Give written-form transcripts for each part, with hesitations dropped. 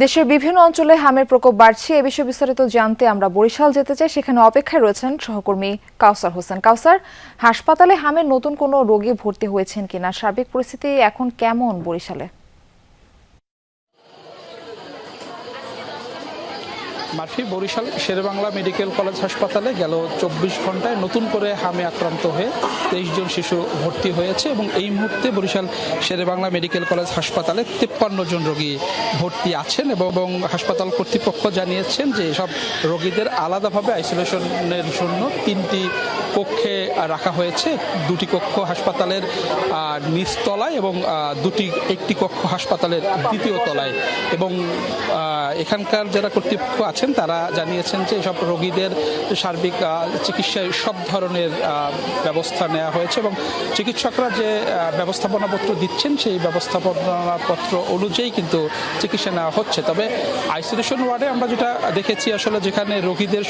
দেশের বিভিন্ন অঞ্চলে হামের প্রকোপ বাড়ছে। এ বিষয়ে বিস্তারিত জানতে আমরা বরিশাল যেতে চাই। সেখানে অপেক্ষায় রয়েছেন সহকর্মী কাউসার হোসেন। কাউসার, হাসপাতালে হামের নতুন কোনো রোগী ভর্তি হয়েছেন কিনা, সার্বিক পরিস্থিতি এখন কেমন বরিশালে? মার্ফি, বরিশাল শেরেবাংলা মেডিকেল কলেজ হাসপাতালে গেল 24 ঘন্টায় নতুন করে হামে আক্রান্ত হয়ে 23 জন শিশু ভর্তি হয়েছে এবং এই মুহূর্তে বরিশাল শেরেবাংলা মেডিকেল কলেজ হাসপাতালে 53 জন রোগী ভর্তি আছেন এবং হাসপাতাল কর্তৃপক্ষ জানিয়েছেন যে সব রোগীদের আলাদাভাবে আইসোলেশনের জন্য 3টি কক্ষে রাখা হয়েছে। 2টি কক্ষ হাসপাতালের নিচতলায় এবং একটি কক্ষ হাসপাতালের দ্বিতীয় তলায়। এবং এখানকার যারা কর্তৃপক্ষ আছেন তারা জানিয়েছেন যে সব রোগীদের সার্বিক চিকিৎসায় সব ধরনের ব্যবস্থা নেওয়া হয়েছে এবং চিকিৎসকরা যে ব্যবস্থাপনাপত্র দিচ্ছেন সেই ব্যবস্থাপনাপত্র অনুযায়ী কিন্তু চিকিৎসা নেওয়া হচ্ছে। তবে আইসোলেশন ওয়ার্ডে আমরা যেটা দেখেছি, আসলে যেখানে রোগীদের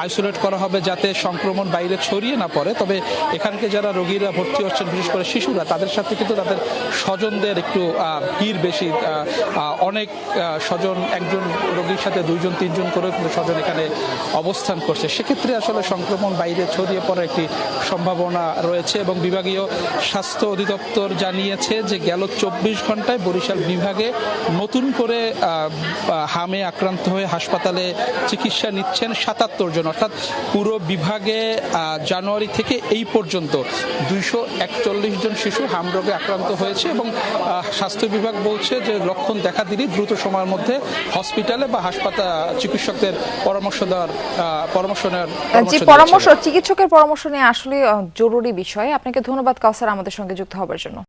আইসোলেট করা হবে যাতে সংক্রমণ বাইরে ছড়িয়ে না পড়ে, তবে এখানকে যারা রোগীরা ভর্তি হচ্ছেন বিশেষ করে শিশুরা, তাদের সাথে কিন্তু তাদের স্বজনদের একটু ভিড় বেশি। অনেক স্বজন, একজন রোগীর সাথে 2-3 করে কিন্তু স্বজন এখানে অবস্থান করছে। সেক্ষেত্রে আসলে সংক্রমণ বাইরে ছড়িয়ে পড়ার একটি সম্ভাবনা রয়েছে এবং বিভাগীয় স্বাস্থ্য অধিদপ্তর জানিয়েছে যে গেল 24 ঘন্টায় বরিশাল বিভাগে নতুন করে হামে আক্রান্ত হয়ে হাসপাতালে চিকিৎসা নিচ্ছেন 77 জন। অর্থাৎ পুরো বিভাগে জানুয়ারি থেকে এই পর্যন্ত 241 জন শিশু হাম রোগে আক্রান্ত হয়েছে এবং স্বাস্থ্য বিভাগ বলছে যে লক্ষণ দেখা দিলেই দ্রুত সময়ের মধ্যে হসপিটালে বা হাসপাতাল চিকিৎসকদের চিকিৎসকের পরামর্শ নিয়ে আসলে জরুরি বিষয়। আপনাকে ধন্যবাদ কাউসার আমাদের সঙ্গে যুক্ত হবার জন্য।